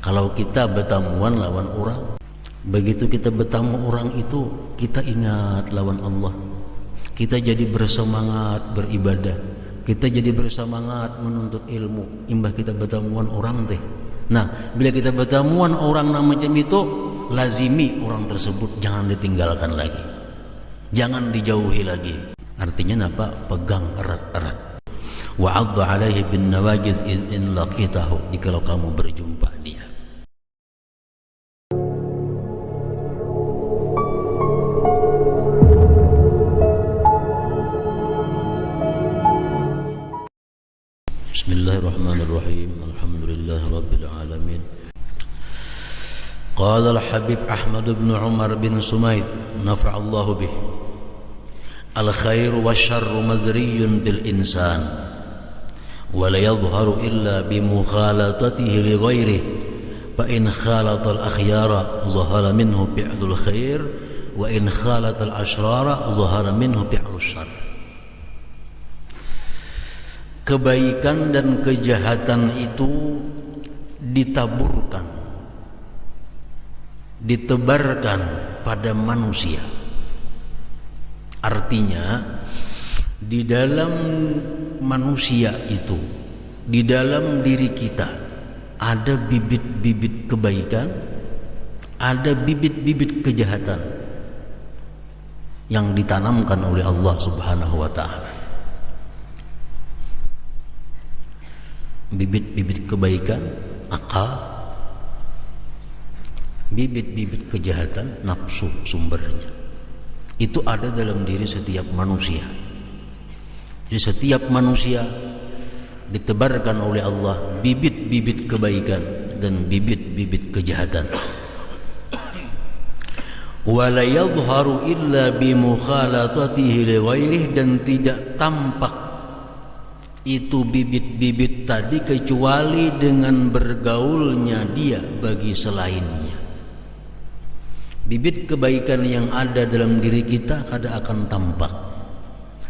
Kalau kita bertamuan lawan orang, begitu kita bertamu orang itu, kita ingat lawan Allah. Kita jadi bersemangat beribadah. Kita jadi bersemangat menuntut ilmu. Imbah kita bertamuan orang teh. Nah, bila kita bertamuan orang macam itu, lazimi orang tersebut, jangan ditinggalkan lagi, jangan dijauhi lagi. Artinya apa? Pegang erat-erat. Wa'addu alaihi bin nawajidh in laqitahu, jikalau kamu berjumpa dia. Bismillahirrahmanirrahim. Alhamdulillah rabbil alamin. Qala al-Habib Ahmad bin Umar bin Sumaid nafa'allahu bih. Al-khairu wasyarru madriyun bil insan wa la yadhharu illa bi mukhalatatihi li ghairihi fa in khalata al-akhyara zahara minhu fi'lul khair wa in khalata al-ashrara zahara minhu fi'lus syarr. Kebaikan dan kejahatan itu ditaburkan, ditebarkan pada manusia. Artinya di dalam manusia itu, di dalam diri kita ada bibit-bibit kebaikan, ada bibit-bibit kejahatan yang ditanamkan oleh Allah Subhanahu wa taala. Bibit-bibit kebaikan akal, bibit-bibit kejahatan nafsu sumbernya. Itu ada dalam diri setiap manusia. Jadi setiap manusia ditebarkan oleh Allah bibit-bibit kebaikan dan bibit-bibit kejahatan. Wa la yadhharu illa bi mukhalatatihi li ghairihi, dan tidak tampak itu bibit-bibit tadi kecuali dengan bergaulnya dia bagi selainnya. Bibit kebaikan yang ada dalam diri kita kada akan tampak.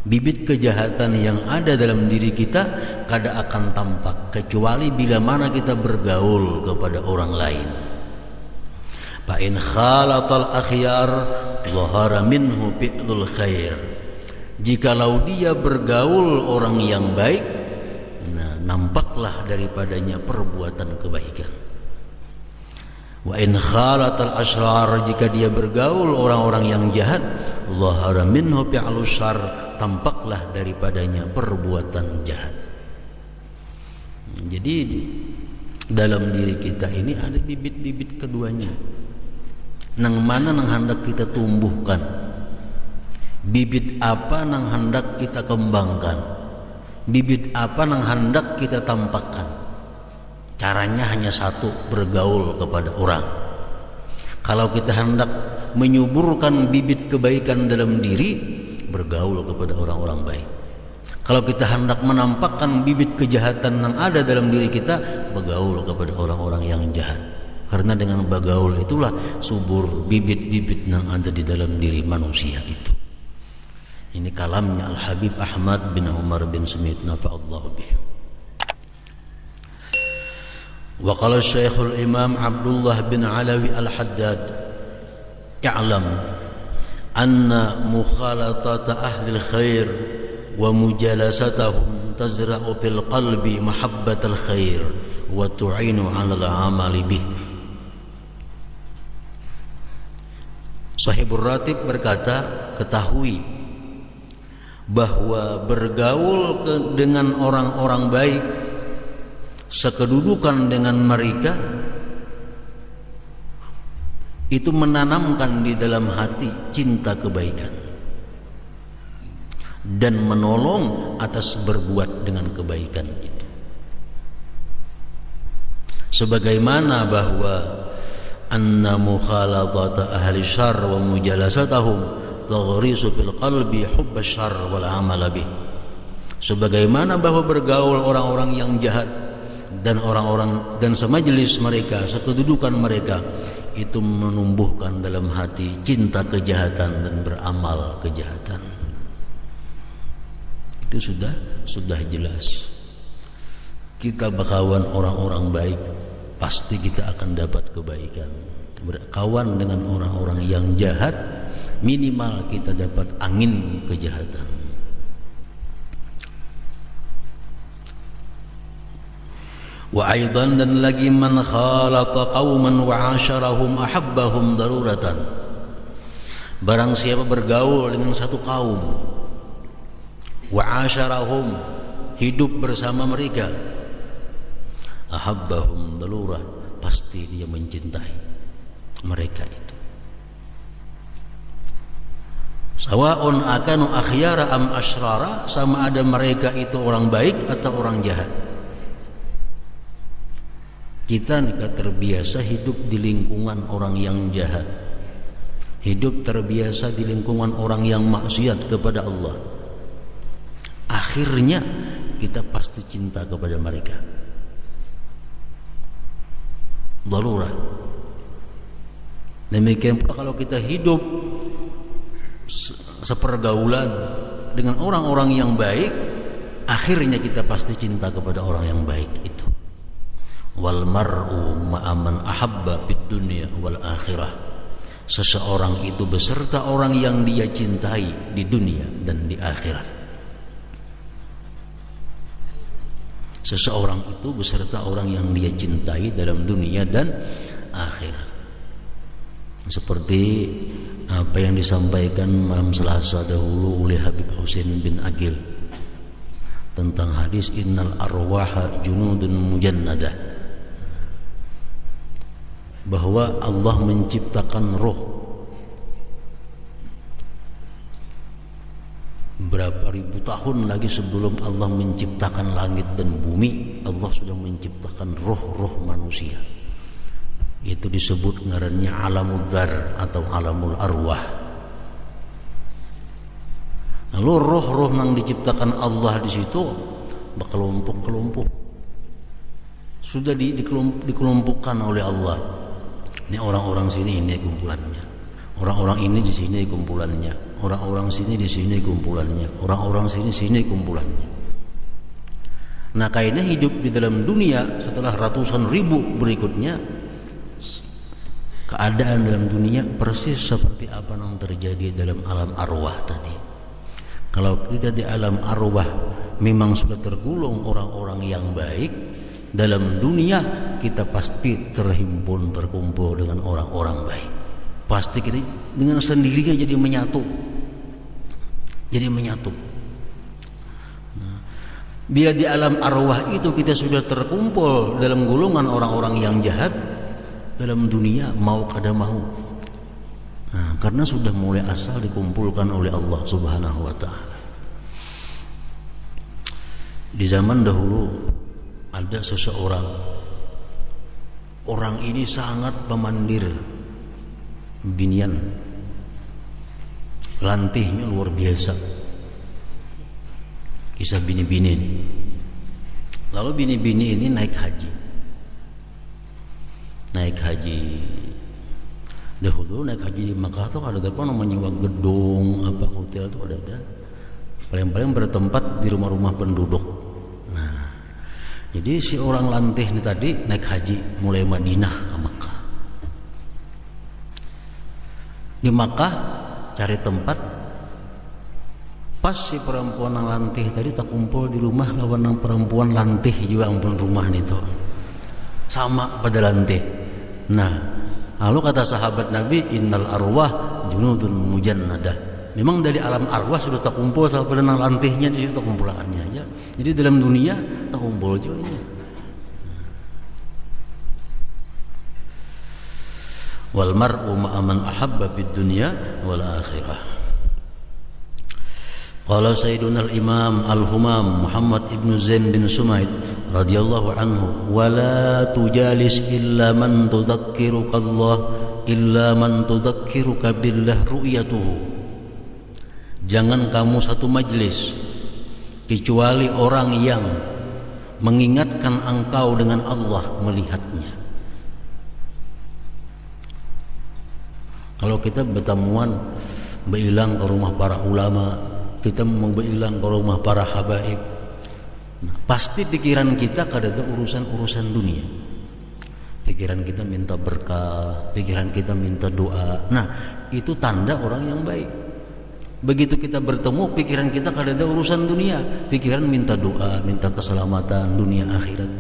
Bibit kejahatan yang ada dalam diri kita kada akan tampak kecuali bila mana kita bergaul kepada orang lain. Fa in khalatal akhyar zahara minhu fi'lul khair. Jikalau dia bergaul orang yang baik, nah, nampaklah daripadanya perbuatan kebaikan. Wa in khalatal ashrar, jika dia bergaul orang-orang yang jahat, zahara minhu fi'lus syarr, tampaklah daripadanya perbuatan jahat. Jadi dalam diri kita ini ada bibit-bibit keduanya. Nang mana nang hendak kita tumbuhkan? Bibit apa nang hendak kita kembangkan? Bibit apa nang hendak kita tampakkan? Caranya hanya satu, bergaul kepada orang. Kalau kita hendak menyuburkan bibit kebaikan dalam diri, bergaul kepada orang-orang baik. Kalau kita hendak menampakkan bibit kejahatan yang ada dalam diri kita, bergaul kepada orang-orang yang jahat. Karena dengan bergaul itulah subur bibit-bibit yang ada di dalam diri manusia itu. Ini kalamnya Al-Habib Ahmad bin Umar bin Sumaid nafa'allahu bih. Wa qala Syekhul Imam Abdullah bin Alawi Al-Haddad, i'lam anna mukhalatata ahli al-khair wa mujalasatahum tazra'u fil qalbi mahabbatal khair wa tu'inu 'ala al-'amali bih. Sahibur Ratib berkata, ketahui bahwa bergaul dengan orang-orang baik, sekedudukan dengan mereka, itu menanamkan di dalam hati cinta kebaikan dan menolong atas berbuat dengan kebaikan itu. Sebagaimana bahwa anna mukhalatata ahli syarr wa mujalasatahum taghrisu fil qalbi hubb asy-syarr wal 'amal bih. Sebagaimana bahwa bergaul orang-orang yang jahat dan orang-orang dan semajelis mereka, sekedudukan mereka, itu menumbuhkan dalam hati cinta kejahatan dan beramal kejahatan. Itu sudah jelas. Kita berkawan orang-orang baik, pasti kita akan dapat kebaikan. Berkawan dengan orang-orang yang jahat, minimal kita dapat angin kejahatan. Wa aidan, dan lagi, man khalata qauman wa 'asharahum ahabbahum daruratan. Barang siapa bergaul dengan satu kaum, wa 'asharahum, hidup bersama mereka, ahabbahum darurah, pasti dia mencintai mereka itu. Sawa'un akanu akhyara am asyrara, sama ada mereka itu orang baik atau orang jahat. Kita terbiasa hidup di lingkungan orang yang jahat, hidup terbiasa di lingkungan orang yang maksiat kepada Allah. Akhirnya kita pasti cinta kepada mereka. Darurah. Demikian pula kalau kita hidup sepergaulan dengan orang-orang yang baik, akhirnya kita pasti cinta kepada orang yang baik itu. Wal mar'u ma'aman ahabba fid dunya wal akhirah. Seseorang itu beserta orang yang dia cintai di dunia dan di akhirat. Seseorang itu beserta orang yang dia cintai dalam dunia dan akhirat. Seperti apa yang disampaikan malam Selasa dahulu oleh Habib Husain bin Aqil tentang hadis innal arwaha junudun mujannadah, bahwa Allah menciptakan roh berapa ribu tahun lagi sebelum Allah menciptakan langit dan bumi. Allah sudah menciptakan roh-roh manusia. Itu disebut ngarannya alamul dar atau alamul arwah. Lalu roh-roh yang diciptakan Allah di situ berkelompok-kelompok, sudah dikelompokkan oleh Allah. Ini orang-orang sini, ini kumpulannya. Orang-orang ini di sini kumpulannya. Orang-orang sini di sini kumpulannya. Orang-orang sini kumpulannya. Nah, kayaknya hidup di dalam dunia setelah ratusan ribu berikutnya, keadaan dalam dunia persis seperti apa yang terjadi dalam alam arwah tadi. Kalau kita di alam arwah memang sudah tergolong orang-orang yang baik, dalam dunia kita pasti terkumpul dengan orang-orang baik. Pasti kita dengan sendirinya jadi menyatu. Nah, bila di alam arwah itu kita sudah terkumpul dalam golongan orang-orang yang jahat, dalam dunia mau kada mau. Nah, karena sudah mulai asal dikumpulkan oleh Allah Subhanahu wa taala. Di zaman dahulu ada seseorang, orang ini sangat pemandir binian, lantihnya luar biasa. Kisah bini-bini ini. Lalu bini-bini ini naik haji. Dahulu naik haji di Makkah tuh ada apa namanya gedung apa hotel tuh ada. Paling-paling bertempat di rumah-rumah penduduk. Jadi si orang lantih ini tadi naik haji mulai Madinah ke Makkah. Di Makkah cari tempat, pas si perempuan yang lantih tadi tak kumpul di rumah lawan yang perempuan lantih juga ampun rumah itu sama pada lantih. Nah, lalu kata sahabat Nabi, innal arwah junudun mujannadah. Memang dari alam arwah sudah tak kumpul sama pada yang lantihnya di situ kumpulannya aja. Jadi dalam dunia tak kumpul juga. Wal mar'u ma'a man ahabba bid dunya wal akhirah. Qala Sayyiduna al-Imam al-Humam Muhammad ibn Zain bin Sumaid radhiyallahu anhu, wa la tujalis illa man tudhakkiruka Allah illa man tudhakkiruka billah ru'yatuhu. Jangan kamu satu majlis kecuali orang yang mengingatkan engkau dengan Allah melihatnya. Kalau kita bertemuan berilang ke rumah para ulama, kita mau berilang ke rumah para habaib, nah, pasti pikiran kita kada ada urusan-urusan dunia. Pikiran kita minta berkah, pikiran kita minta doa. Nah, itu tanda orang yang baik. Begitu kita bertemu, pikiran kita kada ada urusan dunia, pikiran minta doa, minta keselamatan dunia akhirat.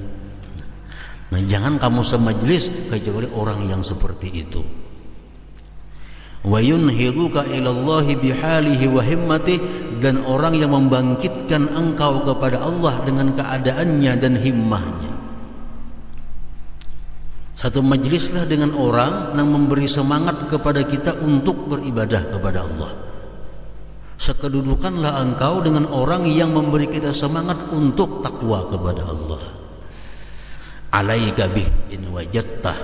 Nah, jangan kamu semajlis kecuali orang yang seperti itu. Wa yunhiduka ilallahi bihalihi wa himmati, dan orang yang membangkitkan engkau kepada Allah dengan keadaannya dan himmahnya. Satu majlislah dengan orang yang memberi semangat kepada kita untuk beribadah kepada Allah. Sekedudukanlah engkau dengan orang yang memberi kita semangat untuk takwa kepada Allah. Alaika bih in wajadtah,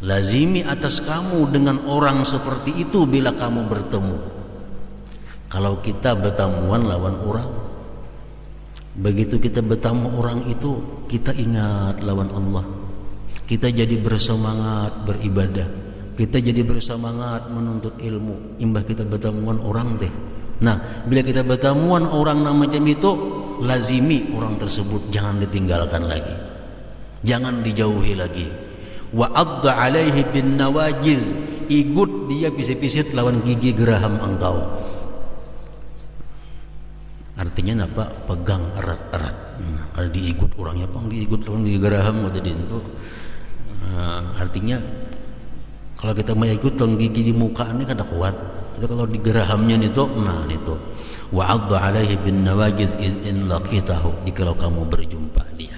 lazimi atas kamu dengan orang seperti itu bila kamu bertemu. Kalau kita bertemuan lawan orang, begitu kita bertemu orang itu, kita ingat lawan Allah, kita jadi bersemangat beribadah, kita jadi bersemangat menuntut ilmu. Imbah kita bertemuan orang teh. Nah, bila kita bertemuan orang macam itu, lazimi orang tersebut, jangan ditinggalkan lagi, jangan dijauhi lagi. Wa adda alaihi bin nawajiz, igut dia pisit-pisit lawan gigi geraham engkau. Artinya apa? Pegang erat-erat. Nah, kalau diigut orangnya apa? Diigut lawan gigi geraham udah dintu. Artinya kalau kita mau ikut lawan gigi di muka ini kada kuat. Tapi kalau di gerahamnya itu, nah itu. Wa adda alaihi bin nawajiz in laqitahu, jika kamu berjumpa dia.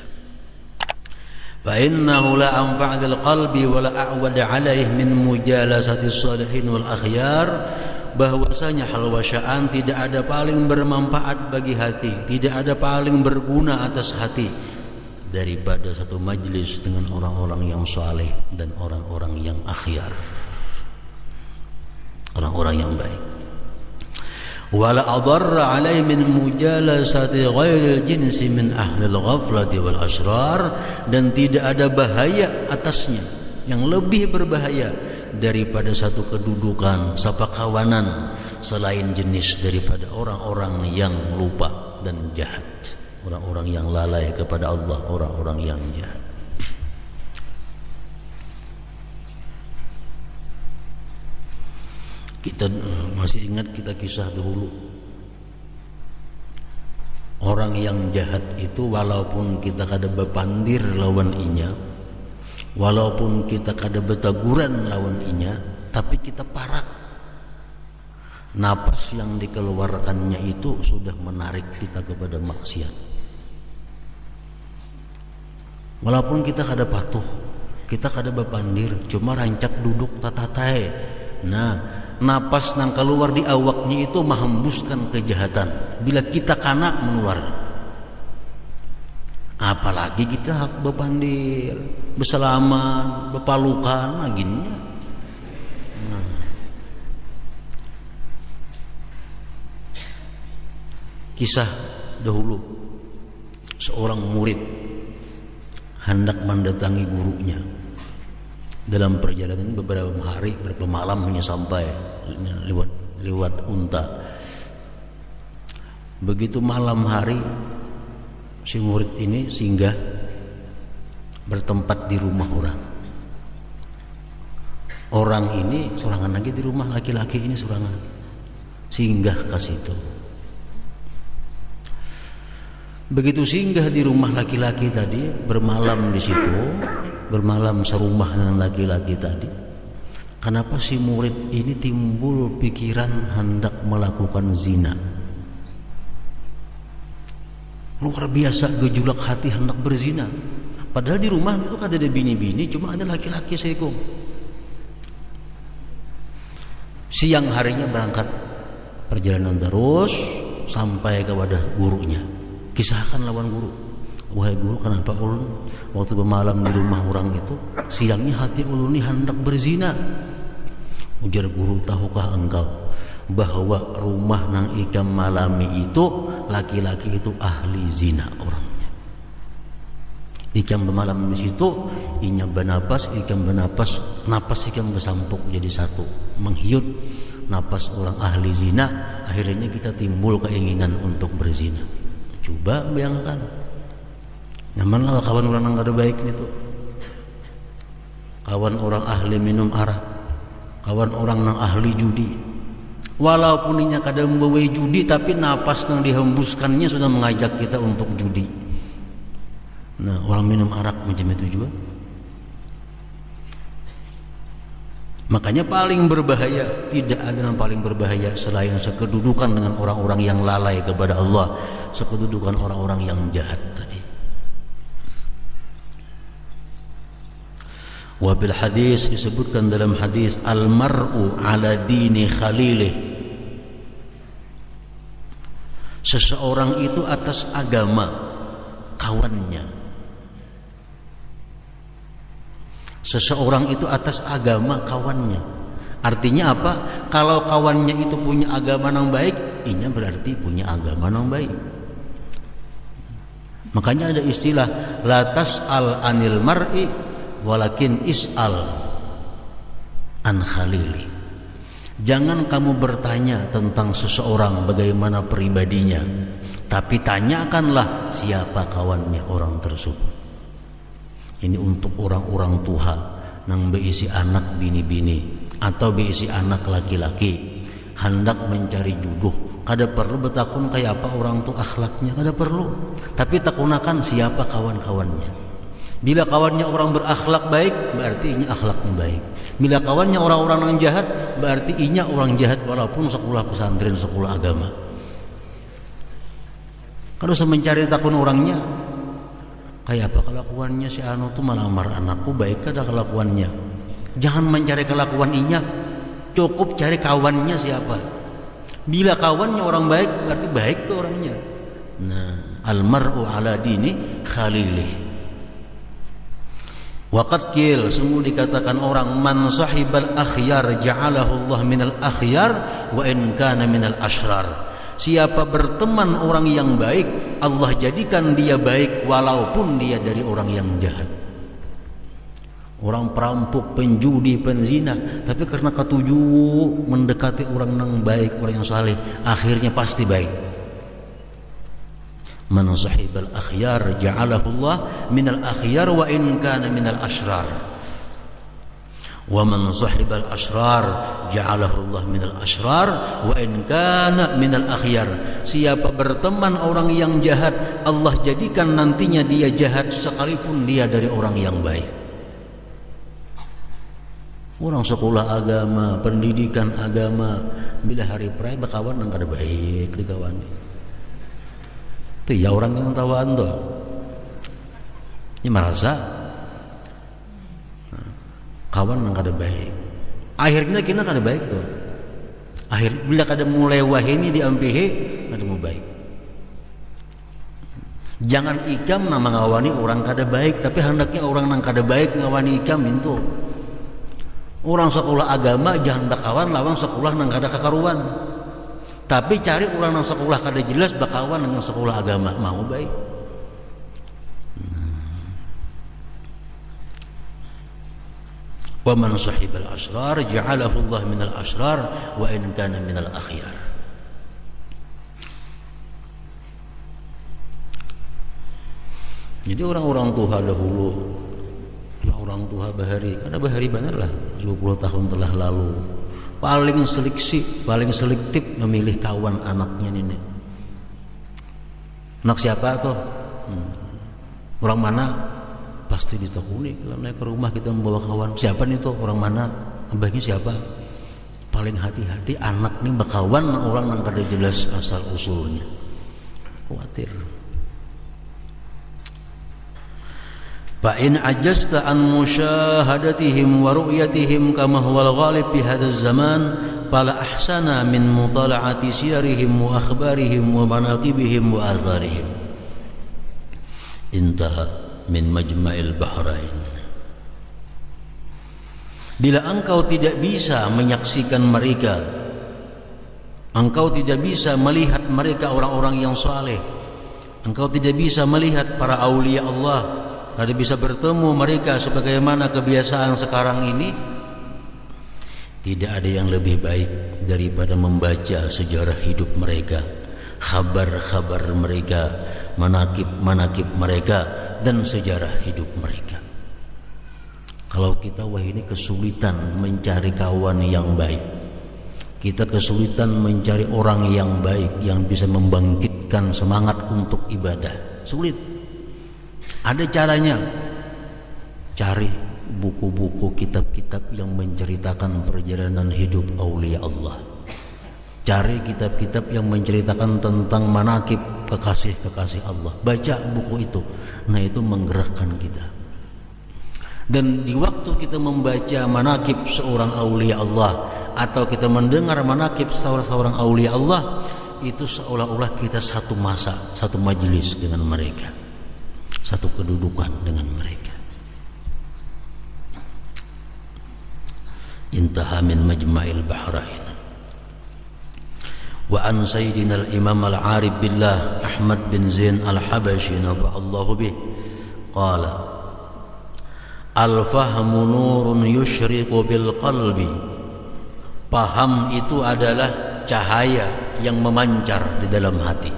فإنه لا أنفع للقلب ولا أعود عليه من مجالسة الصالحين والأخيار, bahwasanya halwasyaan tidak ada paling bermanfaat bagi hati, tidak ada paling berguna atas hati daripada satu majlis dengan orang-orang yang saleh dan orang-orang yang akhyar, orang-orang yang baik. Wala adarra alaihi min mujalasati ghairil jinsi min ahlil ghaflati wal asrar, dan tidak ada bahaya atasnya yang lebih berbahaya daripada satu kedudukan, sapakawanan selain jenis daripada orang-orang yang lupa dan jahat, orang-orang yang lalai kepada Allah, orang-orang yang jahat. Kita masih ingat kita kisah dahulu. Orang yang jahat itu walaupun kita kada bepandir lawan inya, walaupun kita kada betaguran lawan inya, tapi kita parak. Napas yang dikeluarkannya itu sudah menarik kita kepada maksiat. Walaupun kita kada patuh, kita kada bepandir, cuma rancak duduk tatatai. Nah, napas nang keluar di awaknya itu menghembuskan kejahatan. Bila kita kanak menular, apalagi kita bepandir, bersalaman, bepalukan, aginnya. Nah. Kisah dahulu, seorang murid hendak mendatangi gurunya. Dalam perjalanan beberapa hari, beberapa malam hanya sampai lewat unta. Begitu malam hari, si murid ini singgah bertempat di rumah orang. Orang ini sorangan lagi di rumah, laki-laki ini sorangan. Singgah ke situ. Begitu singgah di rumah laki-laki tadi, bermalam di situ, bermalam serumah dengan laki-laki tadi. Kenapa si murid ini timbul pikiran hendak melakukan zina? Luar biasa gejolak hati hendak berzina. Padahal di rumah itu kan ada bini-bini, cuma ada laki-laki seekor. Siang harinya berangkat perjalanan terus sampai kepada gurunya. Kisahkan lawan guru. Wahai guru, kenapa ulun waktu bermalam di rumah orang itu, siangnya hati ulun ini hendak berzina? Ujar guru, tahukah engkau bahwa rumah nang ikam malami itu laki-laki itu ahli zina orangnya. Ikam bermalam di situ, inya bernapas, ikam bernapas, napas ikam bersampuk jadi satu, menghiut napas orang ahli zina. Akhirnya kita timbul keinginan untuk berzina. Coba bayangkan, nyamanlah kawan orang yang ada baik itu. kawan orang ahli minum arak, kawan orang nang ahli judi. Walaupun inya kadang membawa judi, tapi napas nang dihembuskannya sudah mengajak kita untuk judi. Nah, orang minum arak macam itu juga. Makanya paling berbahaya, tidak ada yang paling berbahaya selain sekedudukan dengan orang-orang yang lalai kepada Allah, sekedudukan orang-orang yang jahat tadi. Wabil hadis, disebutkan dalam hadis, al-mar'u ala dini khalilih, seseorang itu atas agama kawannya. Seseorang itu atas agama kawannya. Artinya apa? Kalau kawannya itu punya agama yang baik, inya berarti punya agama yang baik. Makanya ada istilah la tas'al anil mar'i walakin is'al an khalili. Jangan kamu bertanya tentang seseorang bagaimana pribadinya, tapi tanyakanlah siapa kawannya orang tersebut. Ini untuk orang-orang tua nang beisi anak bini-bini atau beisi anak laki-laki hendak mencari jodoh. Kada perlu bertakun kayak apa orang tu akhlaknya, kada perlu. Tapi takunakan siapa kawan-kawannya. Bila kawannya orang berakhlak baik, berarti inya akhlaknya baik. Bila kawannya orang-orang yang jahat, berarti inya orang jahat walaupun sekolah pesantren, sekolah agama. Kalau saya mencari takun orangnya, kayak apa kelakuannya si anu tuh melamar anakku, baik kada kelakuannya. Jangan mencari kelakuan inya, cukup cari kawannya siapa. Bila kawannya orang baik, berarti baik tuh orangnya. Nah, al-mar'u ala dini khalilih. Waqad qil, sungguh dikatakan orang, man sahibal akhyar ja'alahu Allah minal akhyar wa in kana minal ashrar. Siapa berteman orang yang baik, Allah jadikan dia baik walaupun dia dari orang yang jahat. Orang perampok, penjudi, penzina, tapi karena ketuju mendekati orang yang baik, orang yang saleh, akhirnya pasti baik. Man sahibal akhyar ja'alahu Allah minal akhyar wa in kana minal ashrar. Wa man sahibal ashrar ja'alahu Allah minal ashrar wa in kana minal akhyar. Siapa berteman orang yang jahat, Allah jadikan nantinya dia jahat sekalipun dia dari orang yang baik. Orang sekolah agama, pendidikan agama, bila hari praya bakawan nang kada baik dikawani. Itu ya orang yang tawaan tuh. Ini merasa kawan yang kada baik, akhirnya kita kada baik tuh. Akhir bila kada mulai wahini diambihe, kada mau baik. Jangan ikam nama ngawani orang kada baik, tapi hendaknya orang yang kada baik ngawani ikam itu. Orang sekolah agama jangan bakawan lawan sekolah nang kada kakaruan. Tapi cari orang nang sekolah kada jelas bakawan dengan sekolah agama, mau baik. Wa man sahibal ashrar ja'alahu Allah minal ashrar wa in kana minal akhyar. Jadi orang-orang tua dahulu, orang tua bahari, karena bahari benar lah 20 tahun telah lalu, paling selektif memilih kawan anaknya ini. Anak siapa tuh? Orang mana? Pasti ditakuni. Kalau naik ke rumah kita membawa kawan, siapa nih tuh, orang mana, abahnya siapa. Paling hati-hati anak nih bakawan orang yang kada jelas asal usulnya, khawatir. Fa in ajasta an musyahadatihim wa ru'yatihim kama huwal ghalib fi hadzal zaman fala ahsana min mutala'ati siyarihim wa akhbarihim wa manaqibihim wa atharihim. Intaha min majma'il bahrain. Bila engkau tidak bisa menyaksikan mereka, engkau tidak bisa melihat mereka orang-orang yang saleh, engkau tidak bisa melihat para aulia Allah, tidak bisa bertemu mereka sebagaimana kebiasaan sekarang ini, tidak ada yang lebih baik daripada membaca sejarah hidup mereka, khabar-khabar mereka, manakib-manakib mereka, dan sejarah hidup mereka. Kalau kita ini kesulitan mencari kawan yang baik, kita kesulitan mencari orang yang baik yang bisa membangkitkan semangat untuk ibadah, sulit. Ada caranya. Cari buku-buku, kitab-kitab yang menceritakan perjalanan hidup aulia Allah. Cari kitab-kitab yang menceritakan tentang manaqib kekasih-kekasih Allah. Baca buku itu. Nah, itu menggerakkan kita. Dan di waktu kita membaca manaqib seorang aulia Allah atau kita mendengar manaqib seorang aulia Allah, itu seolah-olah kita satu masa, satu majelis dengan mereka, satu kedudukan dengan mereka. Intaha min majma'il bahrain. Wa an sayyidina al-imam al-arif billah Ahmad bin Zain al-Habashi nafa'allahu bih qala al-fahmu nurun yushriqu bil qalbi. Paham itu adalah cahaya yang memancar di dalam hati.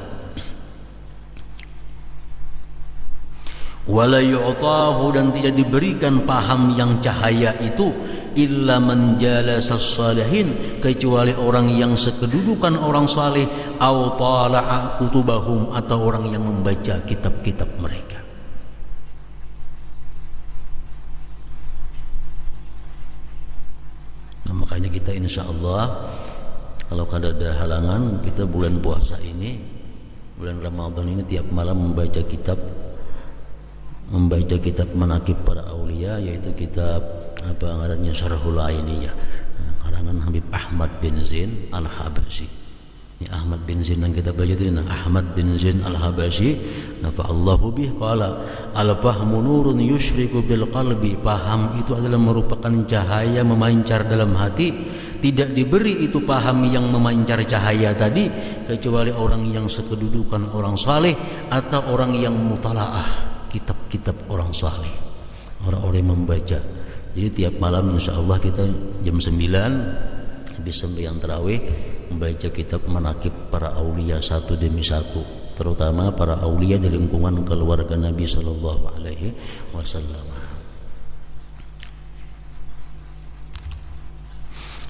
Wala yu'tahu, dan tidak diberikan paham yang cahaya itu illa man jalasa salihin, kecuali orang yang sekedudukan orang saleh, au tala'a kutubahum, atau orang yang membaca kitab-kitab mereka. Nah, makanya kita insyaallah kalau ada halangan, kita bulan puasa ini, bulan Ramadan ini, tiap malam membaca kitab manaqib para aulia, yaitu kitab apa ngarannya Syarhul Ainiyah, karangan Habib Ahmad bin Zain al-Habashi. Ini Ahmad bin Zain yang kita baca tadi, Ahmad bin Zain al-Habashi nafa'allahu bih qala al-fahmu nurun yushriku bil qalbi. Paham itu adalah merupakan cahaya memancar dalam hati. Tidak diberi itu paham yang memancar cahaya tadi kecuali orang yang sekedudukan orang saleh atau orang yang mutalaah kitab-kitab orang saleh, orang-orang yang membaca. Jadi tiap malam insyaallah kita jam 9 habis sembahyang tarawih membaca kitab manaqib para aulia satu demi satu, terutama para aulia di lingkungan keluarga Nabi sallallahu alaihi wasallam.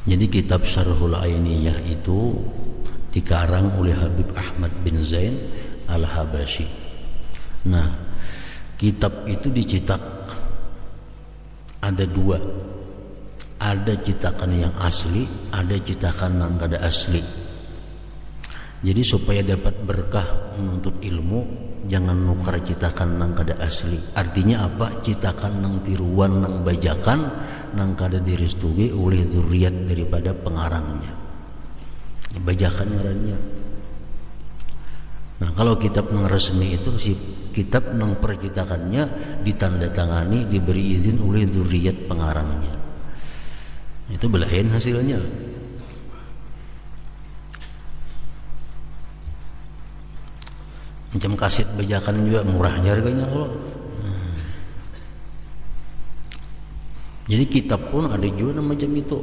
Jadi kitab Syarhul Ainiyah itu dikarang oleh Habib Ahmad bin Zain al-Habashi. Nah, kitab itu dicetak ada dua, ada cetakan yang asli, ada cetakan yang kada asli. Jadi supaya dapat berkah menuntut ilmu, jangan nukar cetakan yang kada asli. Artinya apa? Cetakan yang tiruan, yang bajakan, yang kada direstui oleh zuriat daripada pengarangnya, bajakan ngarannya. Nah, kalau kitab yang resmi itu si kitab yang percetakannya ditandatangani, diberi izin oleh zuriat pengarangnya. Itu belain hasilnya. Macam kaset bajakan juga murahnya harganya kalau. Jadi kitab pun ada juga macam itu.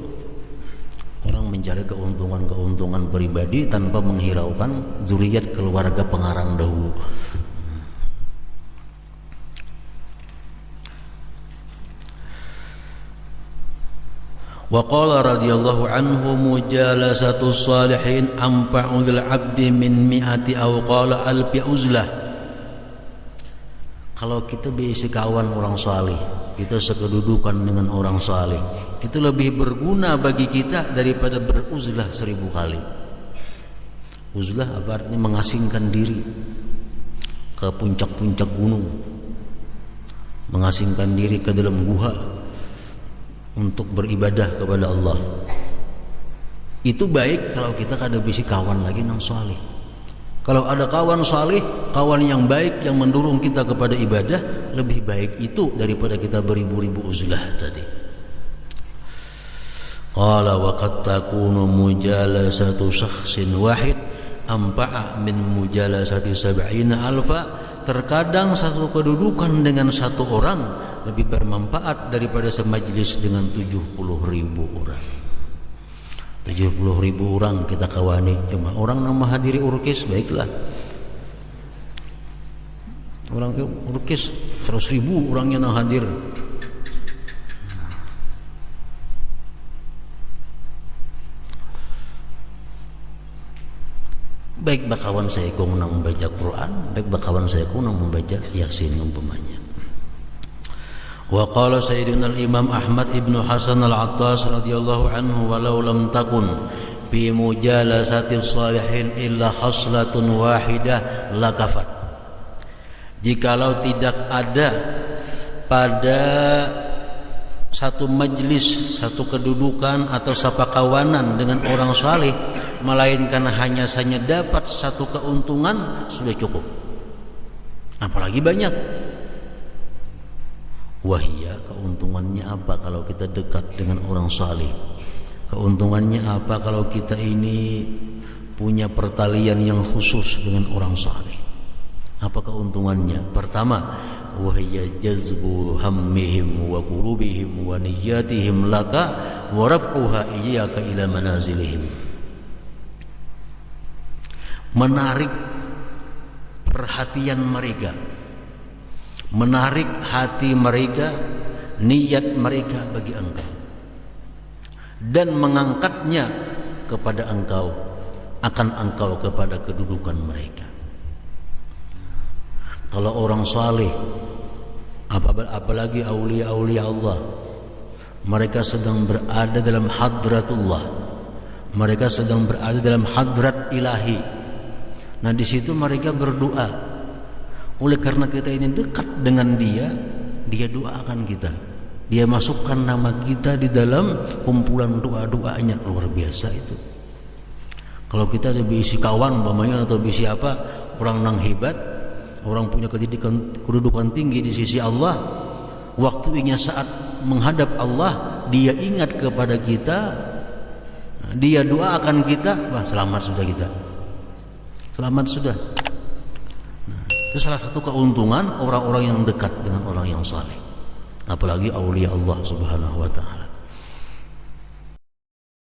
Orang mencari keuntungan pribadi tanpa menghiraukan zuriat keluarga pengarang dahulu. Wa qala radhiyallahu anhu mujalasatu salihin anfa'u lil 'abdi min mi'ati aw qala alfi uzlah. Kalau kita berisi kawan orang saleh, kita sekedudukan dengan orang saleh, itu lebih berguna bagi kita daripada beruzlah 1000 kali. Uzlah apa artinya? Mengasingkan diri ke puncak-puncak gunung, mengasingkan diri ke dalam guha untuk beribadah kepada Allah. Itu baik kalau kita kada bisi kawan lagi nang saleh. Kalau ada kawan saleh, kawan yang baik yang mendorong kita kepada ibadah, lebih baik itu daripada kita beribu-ribu uzlah tadi. Qala wa qad takunu mujalasatu syakhsin wahid anfa'a min mujalasati 70,000. Terkadang satu kedudukan dengan satu orang lebih bermanfaat daripada semajlis dengan 70.000 orang. 70.000 orang kita kawani, cuma orang nama hadiri urkis baiklah. Orang urkis 100.000 orangnya yang hadir. baik bakawan saya kung nang membaca Quran, baik bakawan saya kung nang membaca Yasin umpamanya. Wa qala sayyidina al-Imam Ahmad ibnu Hasan al-Attas radhiyallahu anhu, walau lam takun fi mujalasati salihin illa khaslatun wahidah lakafat. Jikalau tidak ada pada satu majlis, satu kedudukan atau sapakawanan dengan orang saleh, melainkan hanya saja dapat satu keuntungan sudah cukup. Apalagi banyak. Wahia, keuntungannya apa kalau kita dekat dengan orang saleh? Keuntungannya apa kalau kita ini punya pertalian yang khusus dengan orang saleh? Apa keuntungannya? Pertama, wahia jazbu hammihim wa qurubihim wa niyatihim laka wa raf'uha iyyaka ila manazilihim. Menarik perhatian mereka, menarik hati mereka, niat mereka bagi engkau, dan mengangkatnya kepada engkau, akan engkau kepada kedudukan mereka. Kalau orang saleh, apalagi aulia-aulia Allah, mereka sedang berada dalam hadratullah, mereka sedang berada dalam hadrat ilahi. Nah, di situ mereka berdoa. Oleh karena kita ini dekat dengan dia, dia doakan kita, dia masukkan nama kita di dalam kumpulan doa-doanya. Luar biasa itu. Kalau kita diisi kawan umpamanya atau diisi apa, orang nang hebat, orang punya kedudukan tinggi di sisi Allah, waktunya saat menghadap Allah, dia ingat kepada kita, dia doakan kita, wah selamat sudah kita, selamat sudah. Nah, itu salah satu keuntungan orang-orang yang dekat dengan orang yang saleh, apalagi aulia Allah Subhanahu wa taala.